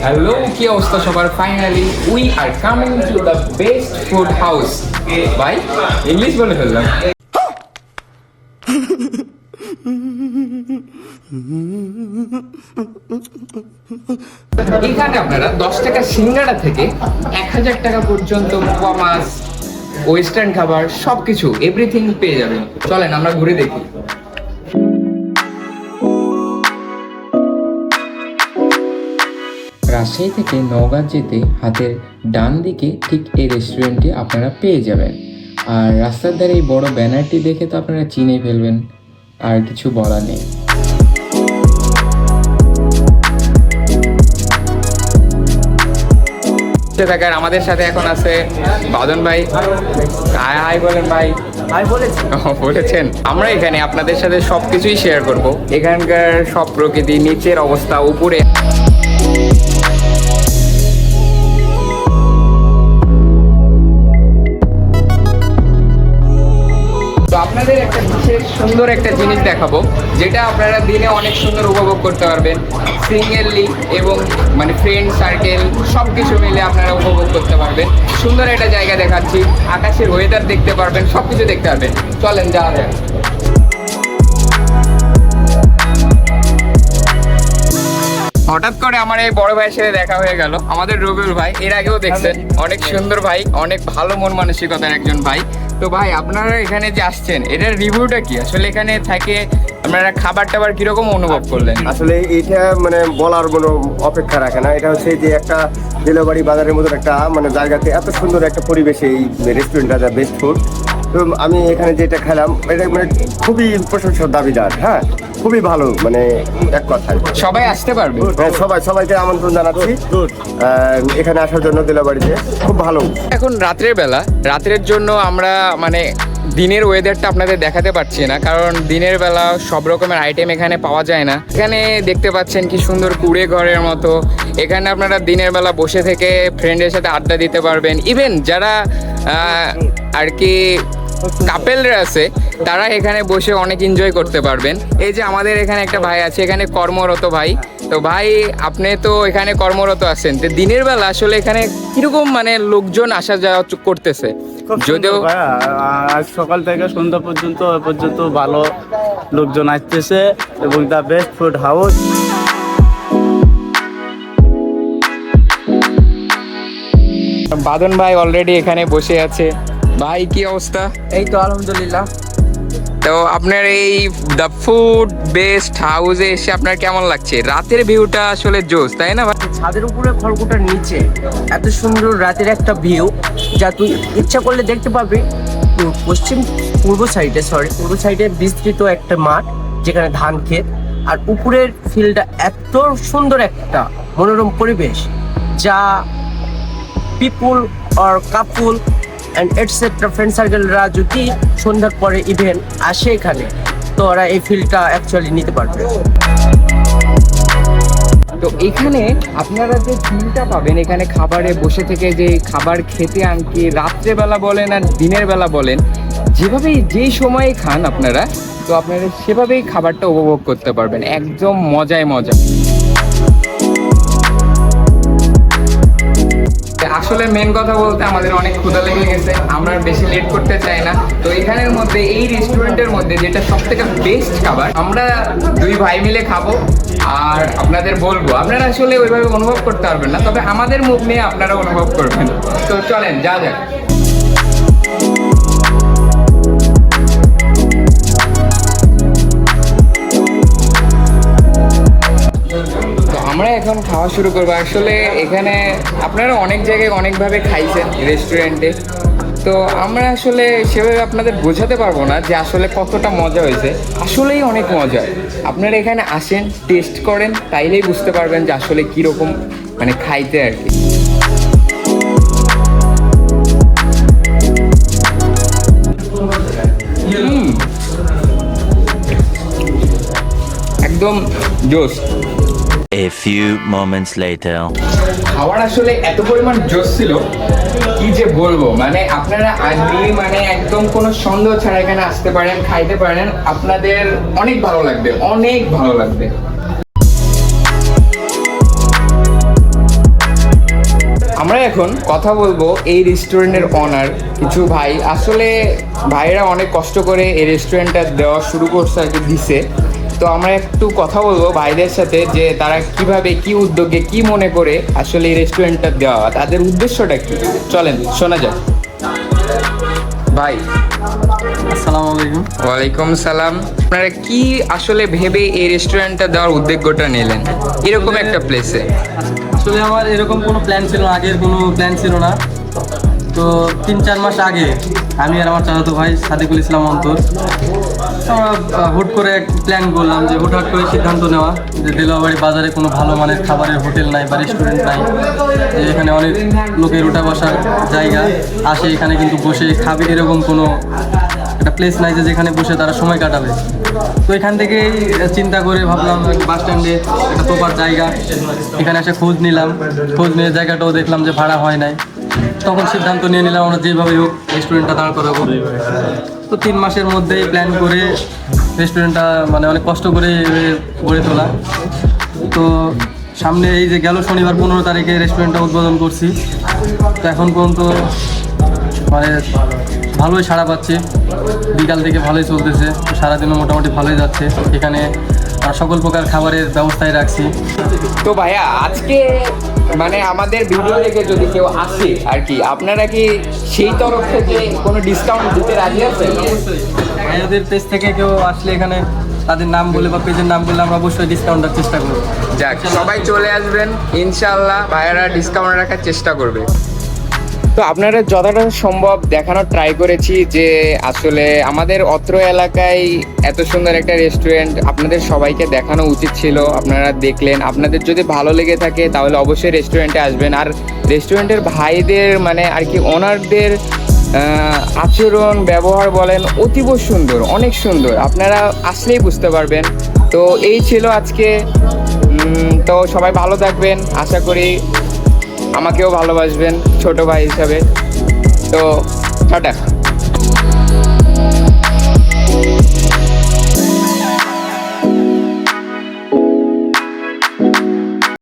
Hello, কি অবস্থা সবার? Finally we are coming to the best food house. ভাই ইংলিশ বলে ফেললাম। এখানে আপনারা 10 টাকা সিঙ্গাড়া থেকে 1000 টাকা পর্যন্ত মাছ, ওয়েস্টার্ন খাবার সবকিছু এভরিথিং পেয়ে যাবেন। চলেন আমরা ঘুরে দেখি। রাজশাহী থেকে নওগাঁ যেতে হাতের ডান দিকে ঠিক এই রেস্টুরেন্টটি আপনারা পেয়ে যাবেন। আর রাস্তার ধারে এই বড় ব্যানারটি দেখে তো আপনারা চিনে ফেলবেন, আর কিছু বলার নেই। থাকার আমাদের সাথে এখন আছে বাদন ভাই। হাই হাই বলেন ভাই। ভাই বলেছেন। আমরা এখানে আপনাদের সাথে সবকিছুই শেয়ার করব, এখানকার সব প্রকৃতি, নিচের অবস্থা, উপরে। আপনাদের একটা বিশেষ সুন্দর একটা জিনিস দেখাবো, যেটা আপনারা দিনে অনেক সুন্দর উপভোগ করতে পারবেন সিঙ্গেললি, এবং মানে ফ্রেন্ড সার্কেল সব কিছু মিলে আপনারা উপভোগ করতে পারবেন। সুন্দর একটা জায়গা দেখাচ্ছি, আকাশের ওয়েদার দেখতে পারবেন, সব কিছু দেখতে পারবেন। চলেন যাওয়া যাক। হঠাৎ করে আমার এই বড় ভাইয়ের সাথে দেখা হয়ে গেল, আমাদের রবিউল ভাই। এর আগেও দেখছেন, অনেক সুন্দর ভাই, অনেক ভালো মন মানসিকতার একজন ভাই। তো ভাই আপনারা এখানে যে আসছেন, এটার রিভিউটা কি? আসলে এখানে থাকে আপনারা খাবার টাবার কিরকম অনুভব করলেন? আসলে এটা মানে বলার কোনো অপেক্ষা রাখে না। এটা হচ্ছে যে একটা দিলবাড়ি বাজারের মতন একটা মানে জায়গাতে এত সুন্দর একটা পরিবেশে এই রেস্টুরেন্টটা যা বেস্ট ফুড। তো আমি এখানে যেটা খেলাম এটা মানে খুবই প্রশংসার দাবিদার। হ্যাঁ, খুবই ভালো, মানে এক কথায় সবাই আসতে পারবে। হ্যাঁ, সবাইকে আমন্ত্রণ জানাচ্ছি এখানে আসার জন্য। দিলাবাড়িতে খুব ভালো। এখন রাত্রের বেলা, রাত্রের জন্য আমরা মানে দিনের ওয়েদারটা আপনাদের দেখাতে পারছি না, কারণ দিনের বেলা সব রকমের আইটেম এখানে পাওয়া যায় না। এখানে দেখতে পাচ্ছেন কি সুন্দর কুড়ে ঘরের মতো। এখানে আপনারা দিনের বেলা বসে থেকে ফ্রেন্ডের সাথে আড্ডা দিতে পারবেন। ইভেন যারা আর কি কাপেলরা আছে, তারা এখানে বসে অনেক এনজয় করতে পারবেন। এই যে আমাদের এখানে একটা ভাই আছে, এখানে কর্মরত ভাই। তো ভাই আপনি তো এখানে কর্মরত আছেন, তো দিনের বেলা আসলে এখানে কিরকম মানে লোকজন আসা যাওয়া করতেছে? যদিও আজ সকাল থেকে সন্ধ্যা পর্যন্ত ভালো লোকজন আসতেছে, এবং দ্য বেস্ট ফুড হাউস। বাদন ভাই অলরেডি এখানে বসে আছে। ভাই কি অবস্থা? এই তো আলহামদুলিল্লাহ। তো আপনার এই দ্য ফুড বেস্ট হাউসে এসে আপনার কেমন লাগছে? রাতের ভিউটা আসলে জোস, তাই না? ছাদের উপরে খড়কুটার নিচে এত সুন্দর রাতের একটা ভিউ, যা তুই ইচ্ছা করলে দেখতে পাবি। পূর্ব সাইডে বিস্তৃত একটা মাঠ, যেখানে ধান ক্ষেত, আর উপরের ফিল্ডটা এত সুন্দর একটা মনোরম পরিবেশ, যা people or couple and etcetera friend সার্কেলরা যদি সন্ধ্যার পরে ইভেন্ট আসে এখানে, তো ওরা এই ফিল্ডটা অ্যাকচুয়ালি নিতে পারবে। তো এখানে আপনারা যে ফিলটা পাবেন, এখানে খাবারে বসে থেকে যে খাবার খেতে, আনকি রাত্রেবেলা বলেন আর দিনের বেলা বলেন, যেভাবেই যেই সময়ে খান আপনারা, তো আপনারা সেভাবেই খাবারটা উপভোগ করতে পারবেন। একদম মজায় মজা। আসলে মেন কথা বলতে আমাদের অনেক ক্ষুধা লেগে গেছে, আমরা বেশি লেট করতে চাই না। তো এখানের মধ্যে, এই রেস্টুরেন্টের মধ্যে যেটা সব থেকে বেস্ট খাবার, আমরা দুই ভাই মিলে খাবো আর আপনাদের বলবো। আপনারা আসলে ওইভাবে অনুভব করতে পারবেন না, তবে আমাদের মুখ নিয়ে আপনারা অনুভব করবেন। তো চলেন যা যাক। আমরা এখন খাওয়া শুরু করবো। আসলে এখানে আপনারা অনেক জায়গায় অনেকভাবে খাইছেন রেস্টুরেন্টে, তো আমরা আসলে সেভাবে আপনাদের বোঝাতে পারবো না যে আসলে কতটা মজা হয়েছে। আসলেই অনেক মজা। আপনারা এখানে আসেন, টেস্ট করেন, তাইলেই বুঝতে পারবেন যে আসলে কীরকম মানে খাইতে আর কি। একদম জোস। A few moments later. খাবার আসলে এত পরিমাণ জোস ছিল, কি যে বলবো। মানে আপনারা আগে মানে একদম কোনো সন্দেহ ছাড়া এখানে আসতে পারেন, খাইতে পারেন, আপনাদের অনেক ভালো লাগবে, অনেক ভালো লাগবে। আমরা এখন কথা বলবো এই রেস্টুরেন্টের অনার কিছু ভাই। আসলে ভাইরা অনেক কষ্ট করে এই রেস্টুরেন্টটা দেওয়া শুরু করছে আর কি, দিছে। তো আমরা একটু কথা বলবো ভাইদের সাথে যে তারা কিভাবে, কি উদ্যোগে, কি মনে করে আসলে এই রেস্টুরেন্টটা দেওয়া, তাদের উদ্দেশ্যটা কি। চলেন শোনা যাক। ভাই আসসালামু আলাইকুম। ওয়ালাইকুম সালাম। আপনারা কি আসলে ভেবে এই রেস্টুরেন্টটা দেওয়ার উদ্যোগটা নিলেন এরকম একটা প্লেসে? আসলে আমার এরকম কোনো প্ল্যান ছিল না, আগের কোনো প্ল্যান ছিল না। তো 3-4 মাস আগে আমি আর আমার চাচাতো ভাই সাদিকুল ইসলাম অন্তর আমরা হুট করে এক প্ল্যান করলাম, যে হুটহাট করে সিদ্ধান্ত নেওয়া যে দিলাবাড়ি বাজারে কোনো ভালো মানের খাবারের হোটেল নাই বা রেস্টুরেন্ট নাই, যে এখানে অনেক লোকের উঠা বসার জায়গা আসে, এখানে কিন্তু বসে খাবে এরকম কোনো একটা প্লেস নাই যে যেখানে বসে তারা সময় কাটাবে। তো এখান থেকেই চিন্তা করে ভাবলাম বাস স্ট্যান্ডে একটা প্রপার জায়গা, এখানে এসে খোঁজ নিলাম, খোঁজ নিয়ে জায়গাটাও দেখলাম যে ভাড়া হয় নাই। তখন সিদ্ধান্ত নিয়ে নিলাম আমরা যেভাবে হোক রেস্টুরেন্টটা দাঁড় করাবো। তো 3 মাসের মধ্যেই প্ল্যান করে রেস্টুরেন্টটা মানে অনেক কষ্ট করে গড়ে তোলা। তো সামনে এই যে গেল শনিবার 15 তারিখে রেস্টুরেন্টটা উদ্বোধন করছি। তো এখন পর্যন্ত মানে ভালোই সাড়া পাচ্ছি, বিকাল থেকে ভালোই চলতেছে, সারাদিনও মোটামুটি ভালোই যাচ্ছে। এখানে সকল প্রকার খাবারের ব্যবস্থায় রাখছি। তো ভাইয়া আজকে মানে আমাদের ভিডিও দেখে যদি কেউ আসে আর কি, আপনারা কি সেই তরফ থেকে কোনো ডিসকাউন্ট দিতে রাজি আছেন? ভাইয়াদের পেজ থেকে কেউ আসলে এখানে তাদের নাম বলে বা পেজের নাম বলে আমরা অবশ্যই ডিসকাউন্ট দেওয়ার চেষ্টা করবো। যাক, সবাই চলে আসবেন ইনশাআল্লাহ, ভাইয়ারা ডিসকাউন্ট রাখার চেষ্টা করবে। তো আপনারা যতটা সম্ভব দেখানোর ট্রাই করেছি যে আসলে আমাদের অত্র এলাকায় এত সুন্দর একটা রেস্টুরেন্ট আপনাদের সবাইকে দেখানো উচিত ছিল। আপনারা দেখলেন, আপনাদের যদি ভালো লেগে থাকে তাহলে অবশ্যই রেস্টুরেন্টে আসবেন। আর রেস্টুরেন্টের ভাইদের মানে আর কি ওনারদের আচরণ, ব্যবহার বলেন অতীব সুন্দর, অনেক সুন্দর, আপনারা আসলেই বুঝতে পারবেন। তো এই ছিল আজকে। তো সবাই ভালো থাকবেন, আশা করি আমাকেও ভালোবাসবেন ছোট ভাই হিসাবে। তো টাটা।